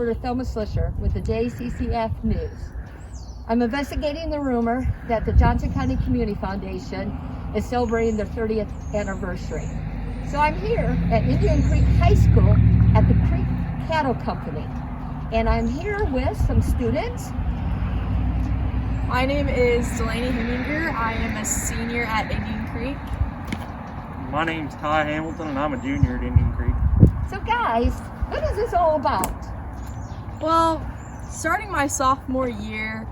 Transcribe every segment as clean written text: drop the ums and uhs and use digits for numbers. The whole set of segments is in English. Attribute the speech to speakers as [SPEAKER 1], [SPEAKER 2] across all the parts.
[SPEAKER 1] Reporter Thelma Slisher with the JCCF News. I'm investigating the rumor that the Johnson County Community Foundation is celebrating their 30th anniversary. So I'm here at Indian Creek High School at the Creek Cattle Company, and I'm here with some students.
[SPEAKER 2] My name is Delaney Heminger. I am a senior at Indian Creek.
[SPEAKER 3] My name's Ty Hamilton, and I'm a junior at Indian Creek.
[SPEAKER 1] So guys, what is this all about?
[SPEAKER 2] Well, starting my sophomore year,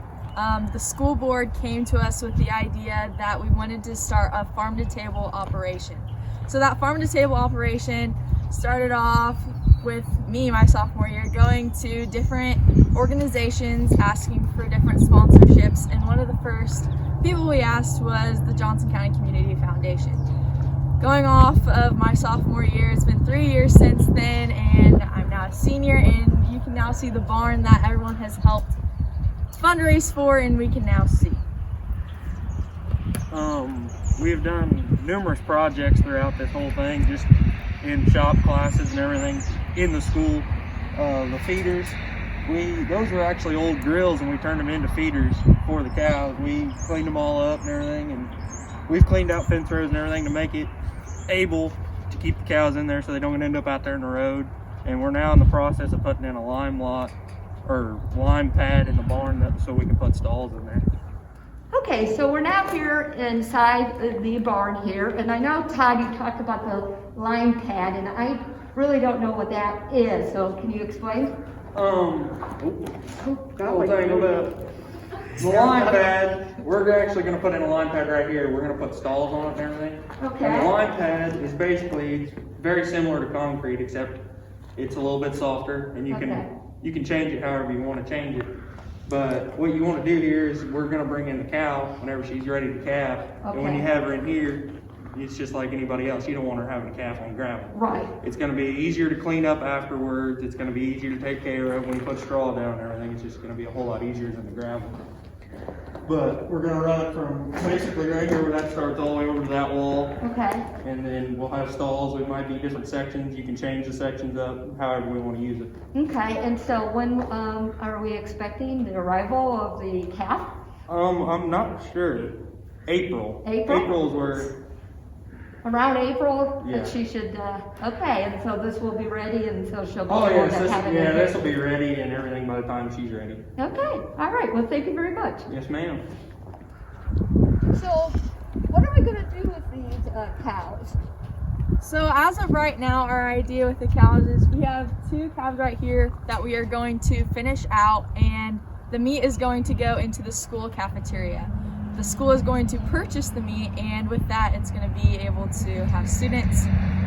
[SPEAKER 2] the school board came to us with the idea that we wanted to start a farm-to-table operation. So that farm-to-table operation started off with me, my sophomore year, going to different organizations asking for different sponsorships, and one of the first people we asked was the Johnson County Community Foundation. Going off of my sophomore year, it's been 3 years since then, and I'm now a senior, and you can now see the barn that everyone has helped fundraise for, and we can now see.
[SPEAKER 3] We have done numerous projects throughout this whole thing, just in shop classes and everything in the school. The feeders, those were actually old grills, and we turned them into feeders for the cows. We cleaned them all up and everything, and we've cleaned out fence rows and everything to make it able to keep the cows in there so they don't end up out there in the road. And we're now in the process of putting in a lime pad in the barn so we can put stalls in there.
[SPEAKER 1] Okay, so we're now here inside the barn here, and I know, Todd, you talked about the lime pad, and I really don't know what that is, so can you explain?
[SPEAKER 3] The lime pad, we're actually going to put in a lime pad right here. We're going to put stalls on it and everything.
[SPEAKER 1] Okay.
[SPEAKER 3] And the lime pad is basically very similar to concrete, except it's a little bit softer, and you can change it however you want to change it. But what you want to do here is we're going to bring in the cow whenever she's ready to calf.
[SPEAKER 1] Okay.
[SPEAKER 3] And when you have her in here, it's just like anybody else. You don't want her having a calf on gravel.
[SPEAKER 1] Right.
[SPEAKER 3] It's going to be easier to clean up afterwards. It's going to be easier to take care of when you put straw down and everything. It's just going to be a whole lot easier than the gravel. But we're going to run it from basically right here where that starts all the way over to that wall.
[SPEAKER 1] Okay.
[SPEAKER 3] And then we'll have stalls. It might be different sections. You can change the sections up however we want to use it.
[SPEAKER 1] Okay, and so when are we expecting the arrival of the calf?
[SPEAKER 3] I'm not sure. April. April is where.
[SPEAKER 1] Around April,
[SPEAKER 3] Yeah.
[SPEAKER 1] that she should, okay, and so this will be ready, and so she'll be
[SPEAKER 3] Oh
[SPEAKER 1] able
[SPEAKER 3] yes,
[SPEAKER 1] to have it in
[SPEAKER 3] this
[SPEAKER 1] here.
[SPEAKER 3] will be ready and everything by the time she's ready.
[SPEAKER 1] Okay, all right, well, thank you very much.
[SPEAKER 3] Yes, ma'am.
[SPEAKER 1] So, what are we gonna do with these cows?
[SPEAKER 2] So as of right now, our idea with the cows is we have 2 calves right here that we are going to finish out, and the meat is going to go into the school cafeteria. The school is going to purchase the meat, and with that it's going to be able to have students,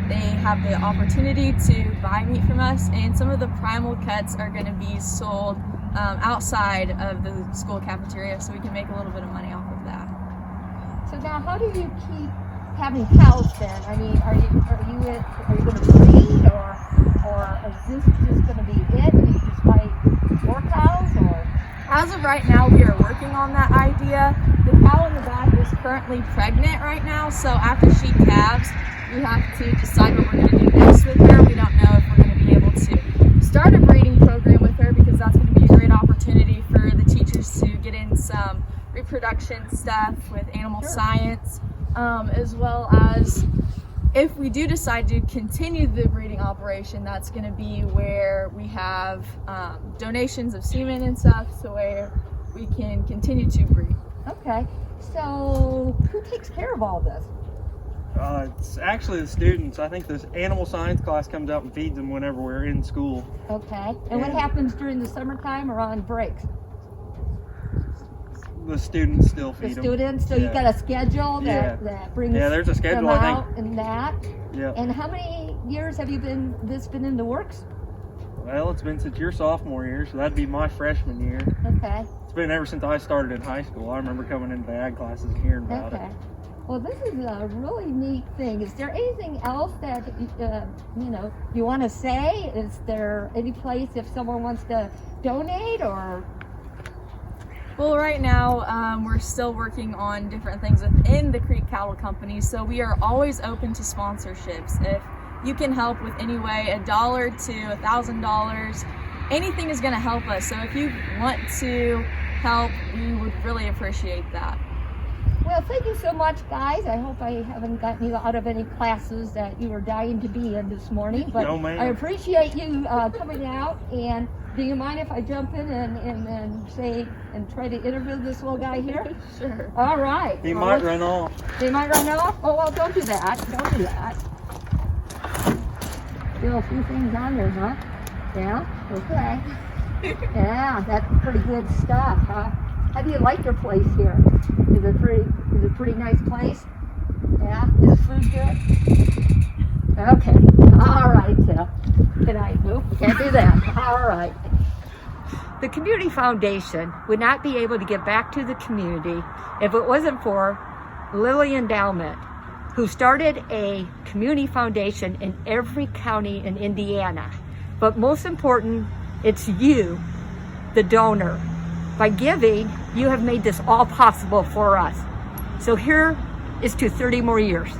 [SPEAKER 2] they have the opportunity to buy meat from us, and some of the primal cuts are going to be sold outside of the school cafeteria, so we can make a little bit of money off of that.
[SPEAKER 1] So now, how do you keep having cows then? I mean, are you going to breed, or is this just going to be it? And you just buy more cows, or?
[SPEAKER 2] As of right now, we are working on that idea. The cow in the back is currently pregnant right now, so after she calves, we have to decide what we're going to do next with her. We don't know if we're going to be able to start a breeding program with her, because that's going to be a great opportunity for the teachers to get in some reproduction stuff with animal science, as well as if we do decide to continue the breeding operation, that's going to be where we have donations of semen and stuff, so where we can continue to breed.
[SPEAKER 1] Okay, so who takes care of all this?
[SPEAKER 3] It's actually the students. I think this animal science class comes out and feeds them whenever we're in school.
[SPEAKER 1] Okay, and what happens during the summertime or on breaks?
[SPEAKER 3] The students still feed
[SPEAKER 1] The
[SPEAKER 3] them.
[SPEAKER 1] students, so you got a schedule that brings
[SPEAKER 3] there's a schedule,
[SPEAKER 1] them
[SPEAKER 3] I think.
[SPEAKER 1] out and that.
[SPEAKER 3] Yeah.
[SPEAKER 1] And how many years have been in the works?
[SPEAKER 3] Well, it's been since your sophomore year, so that'd be my freshman year.
[SPEAKER 1] Okay.
[SPEAKER 3] It's been ever since I started in high school. I remember coming into the ag classes and hearing about it.
[SPEAKER 1] Well, this is a really neat thing. Is there anything else that you want to say? Is there any place if someone wants to donate or?
[SPEAKER 2] Well, right now we're still working on different things within the Creek Cattle Company, so we are always open to sponsorships. If you can help with any way, $1 to $1,000, anything is going to help us. So if you want to help, we would really appreciate that.
[SPEAKER 1] Well, thank you so much, guys. I hope I haven't gotten you out of any classes that you were dying to be in this morning. But
[SPEAKER 3] No, ma'am.
[SPEAKER 1] I appreciate you coming out. And do you mind if I jump in and say and try to interview this little guy here?
[SPEAKER 2] Sure.
[SPEAKER 1] All right.
[SPEAKER 3] He
[SPEAKER 1] Well,
[SPEAKER 3] might run off.
[SPEAKER 1] He might run off? Oh, well, don't do that. Don't do that. Still a few things on there, huh? Yeah? Okay. Yeah, that's pretty good stuff, huh? How do you like your place here? Is it a pretty nice place? Yeah? Is the food good? Okay. All right, can I move? Can't do that. All right. The Community Foundation would not be able to give back to the community if it wasn't for Lily Endowment, who started a community foundation in every county in Indiana. But most important, it's you, the donor. By giving, you have made this all possible for us. So here is to 30 more years.